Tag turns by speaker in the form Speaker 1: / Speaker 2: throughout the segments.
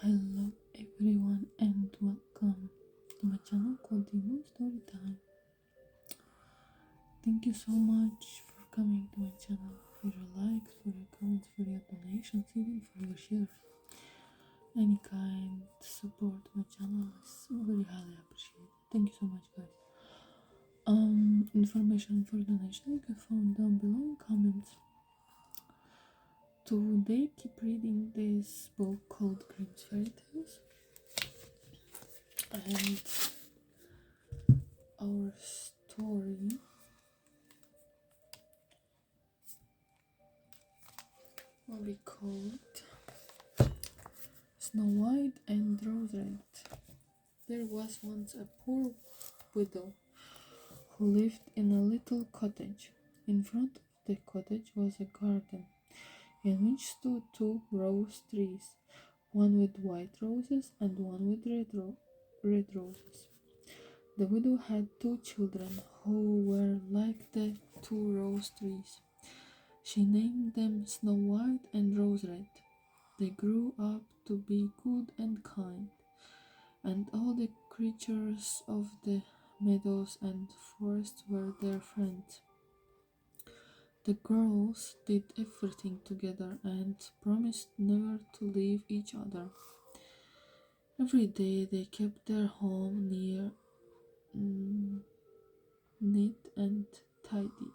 Speaker 1: Hello everyone and welcome to my channel called Demon Story Time. Thank you so much for coming to my channel, for your likes, for your comments, for your donations, even for your shares. Any kind support to my channel is very highly appreciated. Thank you so much guys. Information for donation you can find down below in comments. Today keep reading this book called Grimm's Fairy Tales, and our story will be called Snow White and Rose Red. There was once a poor widow who lived in a little cottage. In front of the cottage was a garden in which stood two rose trees, one with white roses and one with red roses. The widow had two children who were like the two rose trees. She named them Snow White and Rose Red. They grew up to be good and kind, and all the creatures of the meadows and forests were their friends. The girls did everything together and promised never to leave each other. Every day they kept their home neat and tidy.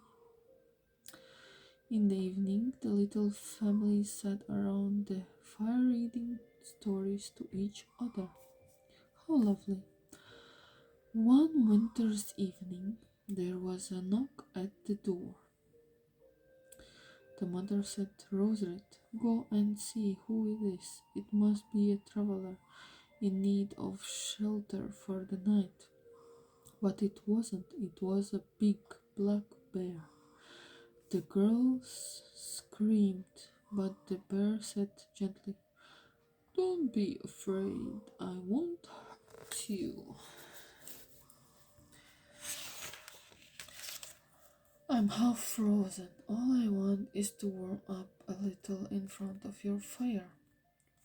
Speaker 1: In the evening, the little family sat around the fire reading stories to each other. How lovely! One winter's evening, there was a knock at the door. The mother said, "Rosered, go and see who it is. It must be a traveler in need of shelter for the night." But it wasn't. It was a big black bear. The girls screamed, but the bear said gently, "Don't be afraid. I won't hurt you. I'm half frozen. All I want is to warm up a little in front of your fire."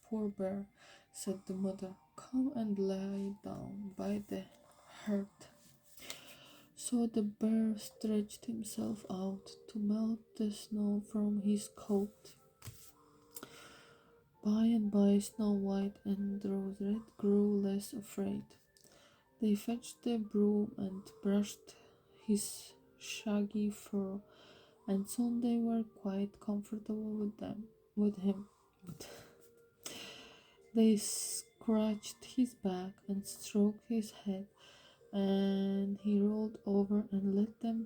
Speaker 1: "Poor bear," said the mother, "come and lie down by the hearth." So the bear stretched himself out to melt the snow from his coat. By and by, Snow White and Rose Red grew less afraid. They fetched the broom and brushed his shaggy fur, and soon they were quite comfortable with him. They scratched his back and stroked his head, and he rolled over and let them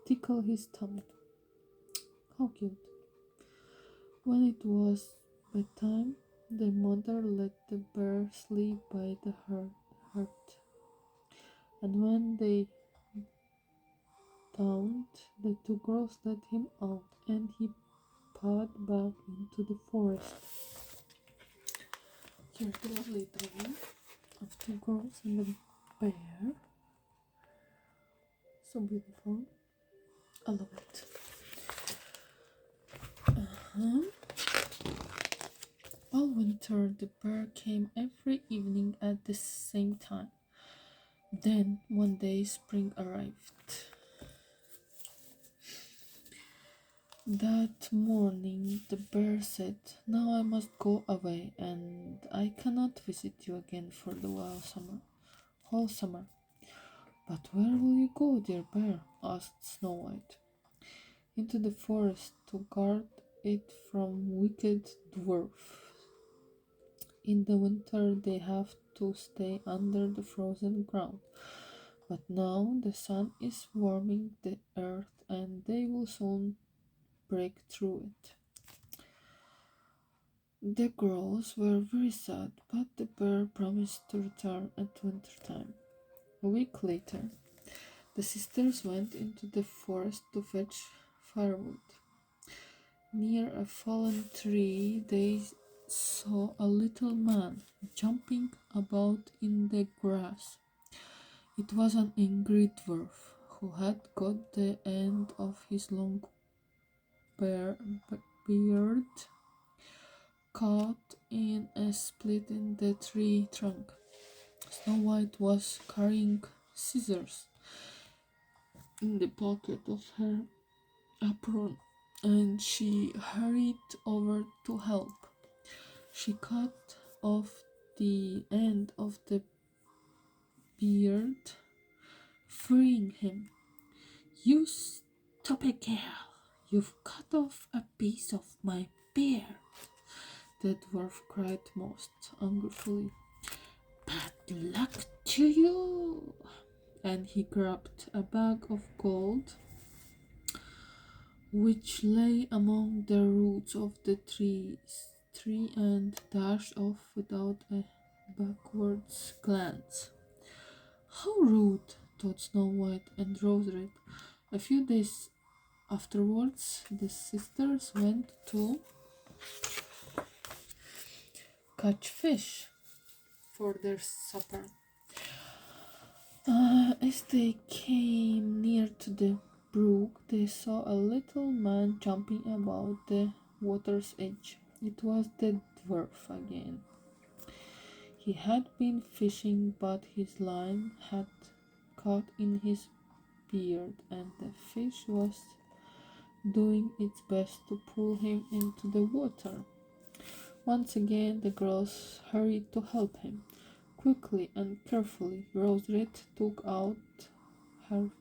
Speaker 1: tickle his tummy. How cute! When it was bedtime, the mother let the bear sleep by the hearth, and when they dawned, the two girls let him out, and he pawed back into the forest. Here's the lovely drawing of two girls and a bear. So beautiful. I love it. All winter, the bear came every evening at the same time. Then, one day, spring arrived. That morning, the bear said, "Now I must go away, and I cannot visit you again for the whole summer." "But where will you go, dear bear?" asked Snow White. "Into the forest to guard it from wicked dwarfs. In the winter they have to stay under the frozen ground, but now the sun is warming the earth and they will soon break through it." The girls were very sad, but the bear promised to return at winter time. A week later, the sisters went into the forest to fetch firewood. Near a fallen tree, they saw a little man jumping about in the grass. It was an angry dwarf who had got the end of his long beard caught in a split in the tree trunk. Snow White was carrying scissors in the pocket of her apron, and she hurried over to help. She cut off the end of the beard, freeing him. "You stupid girl! You've cut off a piece of my beard!" the dwarf cried most angrily. "Bad luck to you!" And he grabbed a bag of gold which lay among the roots of the tree and dashed off without a backwards glance. "How rude!" thought Snow White and Rose Red. A few days afterwards, the sisters went to catch fish for their supper. As they came near to the brook, they saw a little man jumping about the water's edge. It was the dwarf again. He had been fishing, but his line had caught in his beard, and the fish was doing its best to pull him into the water. Once again, the girls hurried to help him. Quickly and carefully, Rose Red took out her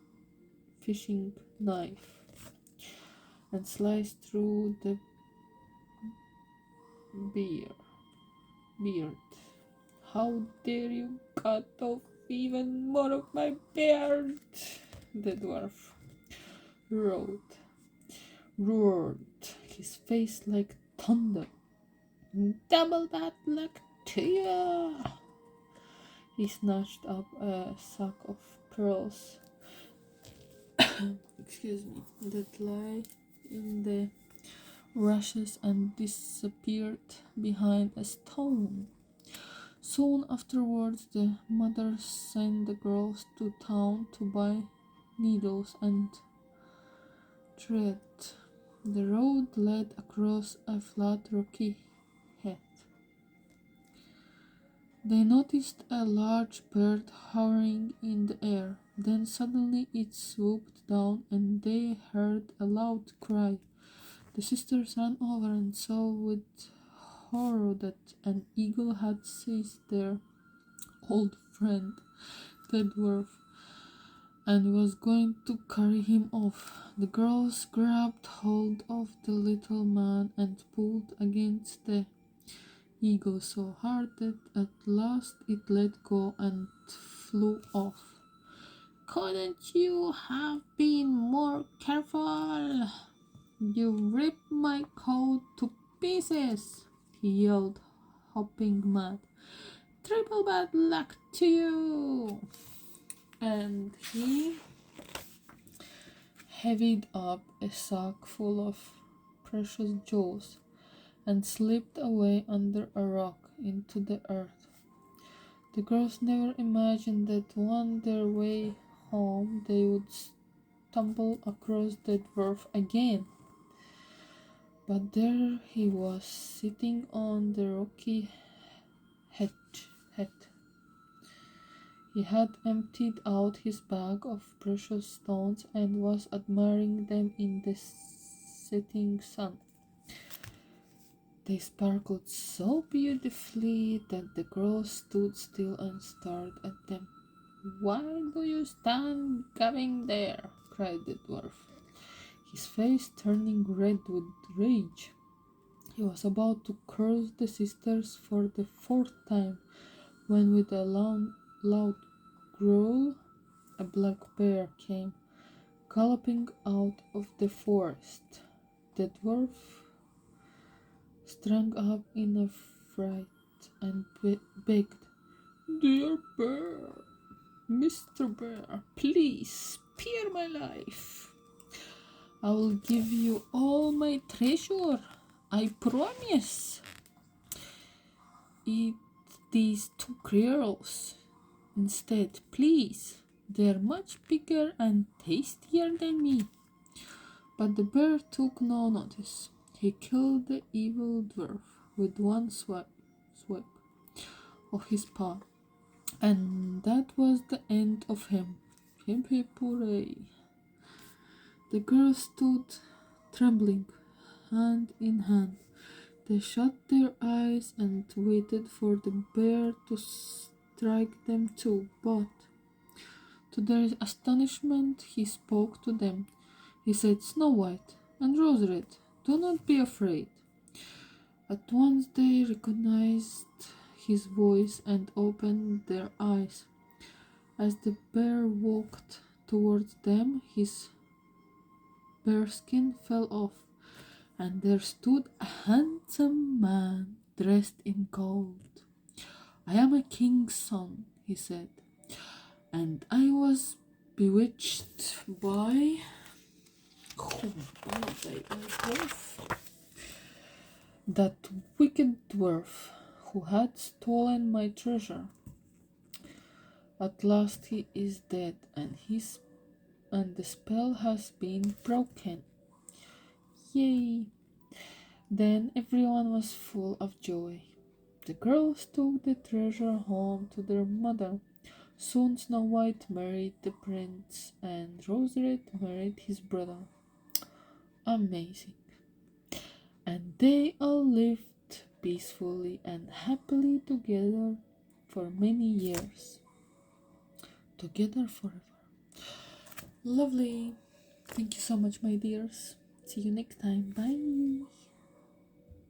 Speaker 1: fishing knife and sliced through the beard. "How dare you cut off even more of my beard?" the dwarf roared, his face like thunder. "Double bad luck to you!" He snatched up a sack of pearls that lay in the rushes and disappeared behind a stone. Soon afterwards, the mother sent the girls to town to buy needles and thread. The road led across a flat rocky heath. They noticed a large bird hovering in the air. Then suddenly it swooped down, and they heard a loud cry. The sisters ran over and saw with horror that an eagle had seized their old friend, the dwarf, and was going to carry him off. The girls grabbed hold of the little man and pulled against the eagle so hard that at last it let go and flew off. "Couldn't you have been more careful? You ripped my coat to pieces!" he yelled, hopping mad. "Triple bad luck to you!" And he heaved up a sack full of precious jewels and slipped away under a rock into the earth. The girls never imagined that on their way home they would stumble across the dwarf again. But there he was, sitting on the rocky hedge. He had emptied out his bag of precious stones and was admiring them in the setting sun. They sparkled so beautifully that the girls stood still and stared at them. "Why do you stand gaping there?" cried the dwarf, his face turning red with rage. He was about to curse the sisters for the fourth time when, with a loud growl, a black bear came galloping out of the forest. The dwarf sprang up in a fright and begged, "Dear bear, Mr. Bear, please spare my life. I will give you all my treasure, I promise. Eat these 2 creoles instead, please. They're much bigger and tastier than me." But the bear took no notice. He killed the evil dwarf with one swipe, sweep of his paw. And that was the end of him. Hip hip hooray! The girls stood trembling, hand in hand. They shut their eyes and waited for the bear to strike them too, but to their astonishment he spoke to them. He said, Snow White and Rose Red, do not be afraid. At once they recognized his voice and opened their eyes. As the bear walked towards them, his bearskin fell off, and there stood a handsome man dressed in gold. I am a king's son, he said, and I was bewitched by that wicked dwarf who had stolen my treasure. At last he is dead, and the spell has been broken. Yay! Then everyone was full of joy. The girls took the treasure home to their mother. Soon Snow White married the prince, and Rose Red married his brother. Amazing. And they all lived peacefully and happily together for many years. Together forever. Lovely. Thank you so much, my dears. See you next time. Bye.